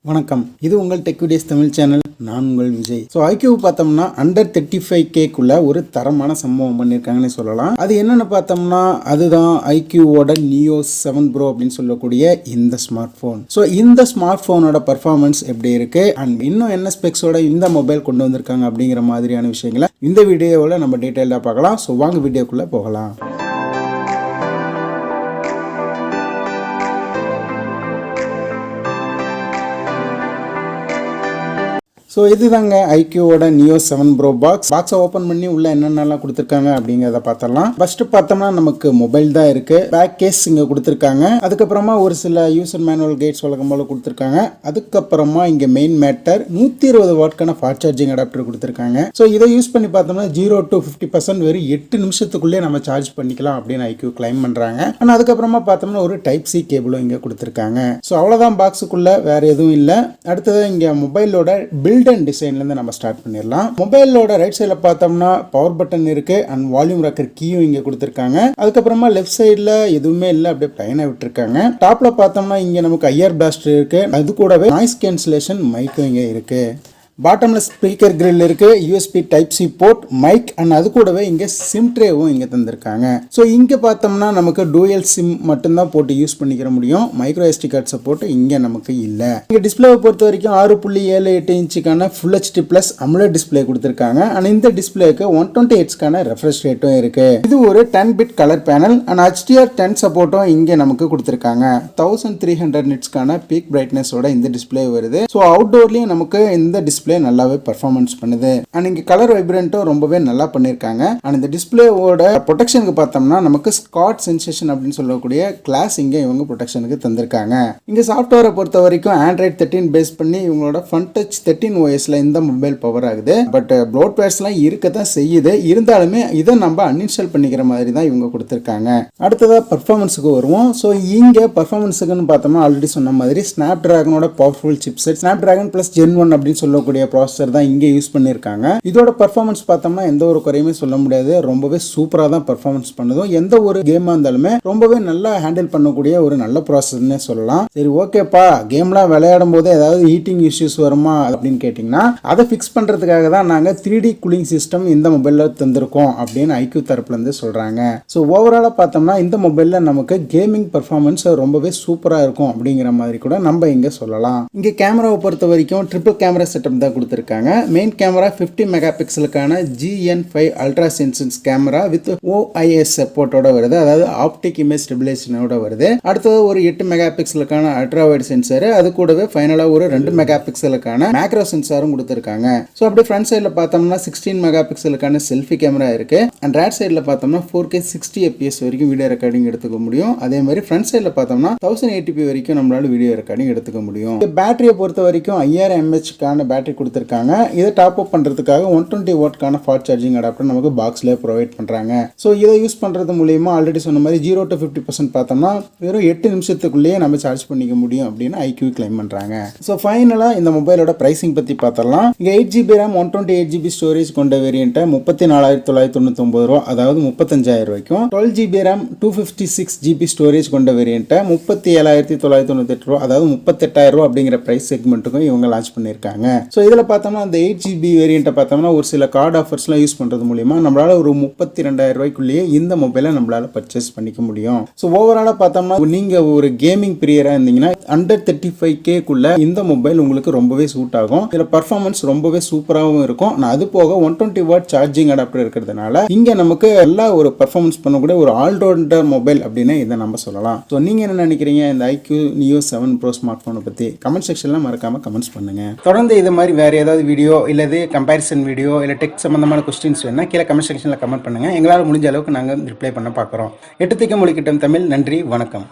வணக்கம், இது உங்கள் டெக் வீடியோஸ் தமிழ் சேனல். நான் உங்கள் விஜய். ஸோ Iqoo பார்த்தோம்னா அண்டர் 35K ஒரு தரமான சம்பவம் பண்ணியிருக்காங்கன்னு சொல்லலாம். அது என்னென்னு பார்த்தோம்னா அதுதான் Iqooவோட Neo 7 Pro அப்படின்னு சொல்லக்கூடிய இந்த ஸ்மார்ட் ஃபோன். ஸோ இந்த ஸ்மார்ட் ஃபோனோட பர்ஃபார்மன்ஸ் எப்படி இருக்கு அண்ட் இன்னும் என்ன ஸ்பெக்ஸோட இந்த மொபைல் கொண்டு வந்திருக்காங்க அப்படிங்கிற மாதிரியான விஷயங்களை இந்த வீடியோவில் நம்ம டீட்டெயிலாக பார்க்கலாம். ஸோ வாங்க வீடியோக்குள்ளே போகலாம். ஸோ இதுதாங்க Iqooவோட Neo 7 Pro பாக்ஸை ஓப்பன் பண்ணி உள்ள என்னென்னலாம் கொடுத்துருக்காங்க அப்படிங்கிறத பார்த்தலாம். ஃபர்ஸ்ட் பார்த்தோம்னா நமக்கு மொபைல் தான் இருக்கு. பேக் கேஸ் இங்கே கொடுத்துருக்காங்க. அதுக்கப்புறமா ஒரு சில யூசர் மேனுவல் கைட்ஸ் வழக்கம் போல கொடுத்துருக்காங்க. அதுக்கப்புறமா இங்கே மெயின் மேட்டர் 120 வாட்க்கான ஃபாஸ்ட் சார்ஜிங் அடாப்டர் கொடுத்துருக்காங்க. ஸோ இதை யூஸ் பண்ணி பார்த்தோம்னா 0 to 50% வெறும் 8 நிமிஷத்துக்குள்ளே நம்ம சார்ஜ் பண்ணிக்கலாம் அப்படின்னு Iqoo கிளைம் பண்ணுறாங்க. ஆனால் அதுக்கப்புறமா பார்த்தோம்னா ஒரு டைப் சி கேபிளும் இங்கே கொடுத்துருக்காங்க. ஸோ அவ்வளோதான், பாக்ஸுக்குள்ள வேற எதுவும் இல்லை. அடுத்தது இங்கே மொபைலோட பில்ட் அண்ட் டிசைன்ல இருந்து நம்ம ஸ்டார்ட் பண்ணிடலாம். மொபைலோட ரைட் சைடுல பார்த்தோம்னா பவர் பட்டன் இருக்கு அண்ட் வால்யூம் ராக்கர் கீயும் இங்க கொடுத்திருக்காங்க. அதுக்கப்புறமா லெஃப்ட் சைடுல எதுவுமே இல்லை, அப்படியே பிளைனா விட்டுருக்காங்க. டாப்ல பார்த்தோம்னா இங்க நமக்கு ஐஆர் பிளாஸ்டர் இருக்கு, அது கூடவே நாய்ஸ் கேன்சலேஷன் மைக்கும் இங்க இருக்கு. பாட்டம்ல ஸ்பீக்கர் கிரில் இருக்கு, USB type C port, mic and அது கூடவே இங்க சிம் ட்ரேவும் இங்க தந்திருக்காங்க. ஸோ இங்க பார்த்தோம்னா நமக்கு டூயல் சிம் மட்டும்தான் போட்டு யூஸ் பண்ணிக்கிற முடியும். மைக்ரோ எஸ்டி கார்டு சப்போர்ட் இங்க நமக்கு இல்ல. இங்க டிஸ்பிளேவை பொறுத்த வரைக்கும் 6.78 இன்ச்சுக்கான ஃபுல் ஹெச்டி பிளஸ் அமுலேட் டிஸ்பிளே கொடுத்திருக்காங்க. அண்ட் இந்த டிஸ்பிளேக்கு 120 ஹெர்ட்ஸ்க்கான ரெஃப்ரெஷ் ரேட்டும் இருக்கு. இது ஒரு 10 bit colour panel and HDR10 சப்போர்ட்டும் இங்க நமக்கு கொடுத்திருக்காங்க. 1300 நிட்ஸ்க்கான பீக் பிரைட்னஸோட இந்த டிஸ்பிளே வருது. ஸோ அவுட்டோர்லயும் நமக்கு இந்த டிஸ்பிளே நல்லாவே பெர்ஃபார்மன்ஸ் பண்ணுது. அண்ட் இங்க கலர் வைப்ரண்ட்டும் ரொம்பவே நல்லா பண்ணிருக்காங்க. அண்ட் இந்த டிஸ்பிளேவோட ப்ரொடெக்ஷனுக்கு பார்த்தோம்னா நமக்கு ஸ்காட் சென்சேஷன் அப்படின்னு சொல்லக்கூடிய கிளாஸ் இங்க இவங்க ப்ரொடெக்ஷனுக்கு தந்திருக்காங்க. இங்க சாஃப்ட்வேரை பொறுத்த வரைக்கும் Android 13 பேஸ் பண்ணி இவங்களோட Fun Touch 13 OSல இந்த மொபைல் பவர் ஆகுது. பட் ப்ளோட்வேர்ஸ்லாம் இருக்கத்தான் செய்யுது. இருந்தாலுமே இதை நம்ம அன்இன்ஸ்டால் பண்ணிக்கிற மாதிரி தான் இவங்க கொடுத்திருக்காங்க. அடுத்ததா பர்ஃபார்மன்ஸுக்கு வருவோம். ஸோ இங்க பர்ஃபார்மன்ஸுக்குன்னு பார்த்தோம்னா ஆல்ரெடி சொன்ன மாதிரி ஸ்னாப் டிராகனோட powerful chipset Snapdragon plus Gen 1 அப்படின்னு சொல்லக்கூடிய ப்ராசஸர் தான் இங்கே யூஸ் பண்ணியிருக்காங்க. இதோட பர்ஃபார்மன்ஸ் பார்த்தோம்னா எந்த ஒரு குறையுமே சொல்ல முடியாது. ரொம்பவே சூப்பராக தான் பர்ஃபார்மன்ஸ் பண்ணுதும். எந்த ஒரு கேமாக இருந்தாலுமே ரொம்பவே நல்லா ஹேண்டில் பண்ணக்கூடிய ஒரு நல்ல ப்ராசஸ்னே சொல்லலாம். சரி, ஓகேப்பா, கேம்லாம் விளையாடும் போது ஏதாவது ஹீட்டிங் இஷ்யூஸ் வருமா அப்படின்னு கேட்டிங்கன்னா அதை ஃபிக்ஸ் பண்ணுறதுக்காக தான் நாங்கள் 3D கூலிங் சிஸ்டம் இந்த மொபைலில் தந்திருக்கோம் அப்படின்னு Iqoo தரப்புலேருந்து சொல்கிறாங்க. ஸோ ஓவராலாக பார்த்தோம்னா இந்த மொபைலில் நமக்கு கேமிங் பர்ஃபார்மன்ஸ் ரொம்பவே சூப்பராக இருக்கும் அப்படிங்கிற மாதிரி கூட நம்ம இங்கே சொல்லலாம். இங்கே கேமராவை பொறுத்த வரைக்கும் ட்ரிபிள் கேமரா செட்டப் தான் கொடுத்திருக்காங்க. மெயின் கேமரா 50 மெகா பிக்சலுக்கான GN5 ultra sensors camera with OIS சப்போர்ட்டோட வருது, அதாவது ஆப்டிக் இமேஜ் ஸ்டெபிலைசேஷனோட வருது. அடுத்தது ஒரு 8 மெகா பிக்சலுக்கான அல்ட்ரா வைட் சென்சார், அது கூடவே ஃபைனலாக ஒரு 2 மெகா பிக்சலுக்கான மேக்ரோ சென்சாரும் கொடுத்திருக்காங்க. ஸோ அப்படியே ஃப்ரண்ட் சைடில் பார்த்தோம்னா 16 மெகா பிக்சலுக்கான செல்ஃபி கேமரா இருக்கு. அண்ட் ரைட் சைடில் பார்த்தோம்னா 4K 60 fps வரைக்கும் வீடியோ ரெக்கார்டிங் எடுத்துக்க முடியும். அதே மாதிரி ஃப்ரண்ட் சைடில் பார்த்தோம்னா 1080p வரைக்கும் நம்மளால வீடியோ ரெக்கார்டிங் எடுத்துக்க முடியும். பேட்டரியை பொறுத்த வரைக்கும் 5000 mAh பேட்டரி கொடுத்திருக்காங்க. இதை டாப் அப் பண்றதுக்காக 120 வாட்க்கான ஃபாஸ்ட் சார்ஜிங் அடாப்டர் நமக்கு பாக்ஸ்ல ப்ரொவைட் பண்றாங்க. ஸோ இதை யூஸ் பண்றது மூலமா ஆல்ரெடி சொன்ன மாதிரி 0 to 50% பார்த்தோம்னா வெறும் 8 நிமிஷத்துக்குள்ளேயே நம்ம சார்ஜ் பண்ணிக்க முடியும் அப்படின்னு Iqoo கிளைம் பண்றாங்க. ஸோ ஃபைனலா இந்த மொபைலோட பிரைசிங் பத்தி பார்த்தலாம். இங்க 8GB RAM 128GB ஸ்டோரேஜ் கொண்ட வேரியண்ட்டை 34,999 ரூபா, அதாவது 35,000 ரூபாய்க்கும், 12GB RAM 256GB ஸ்டோரேஜ் கொண்ட வேரியண்ட்டை 37,998 ரூபா, அதாவது 38,000 ரூபா அப்படிங்கிற பிரைஸ் செக்மெண்ட்டுக்கும் இவங்க லான்ச் பண்ணிருக்காங்க. ஸோ இதில் பார்த்தோம்னா அந்த 8GB வேரியண்ட்டை பார்த்தோம்னா ஒரு சில கார்டு ஆஃபர்ஸ்லாம் யூஸ் பண்ணுறது மூலிமா நம்மளால ஒரு 32,000 ரூபாய்க்குள்ளேயே இந்த மொபைலை நம்மளால பர்ச்சேஸ் பண்ணிக்க முடியும். ஸோ ஓவராலாக பார்த்தோம்னா நீங்கள் ஒரு கேமிங் பிரியராக இருந்தீங்கன்னா அண்டர் 35K இந்த மொபைல் உங்களுக்கு ரொம்பவே சூட் ஆகும். இதில் பர்ஃபார்மன்ஸ் ரொம்பவே சூப்பராகவும் இருக்கும். நான் அது போக 120 வாட் சார்ஜிங் அடாப்டர் இருக்கிறதுனால இங்கே நமக்கு எல்லா ஒரு பர்ஃபார்மன்ஸ் பண்ணக்கூடிய ஒரு ஆல்ரவுண்டர் மொபைல் அப்படின்னு இதை நம்ம சொல்லலாம். ஸோ நீங்கள் என்ன நினைக்கிறீங்க இந்த Iqoo Neo 7 Pro ஸ்மார்ட் ஃபோனை பற்றி? கமெண்ட் செக்ஷன்ல மறக்காம கமெண்ட்ஸ் பண்ணுங்க. தொடர்ந்து இது மாதிரி வேற ஏதாவது வீடியோ இல்லது கம்பேரிசன் வீடியோ இல்ல டெக் சம்பந்தமான क्वेश्चंस வேணா கீழே கமெண்ட் செக்ஷன்ல கமெண்ட் பண்ணுங்க. எங்களால முடிஞ்ச அளவுக்கு நாங்க ரிப்ளை பண்ண பார்க்குறோம். 8 திக்கும் மொழிக்கிட்டும் தமிழ். நன்றி, வணக்கம்.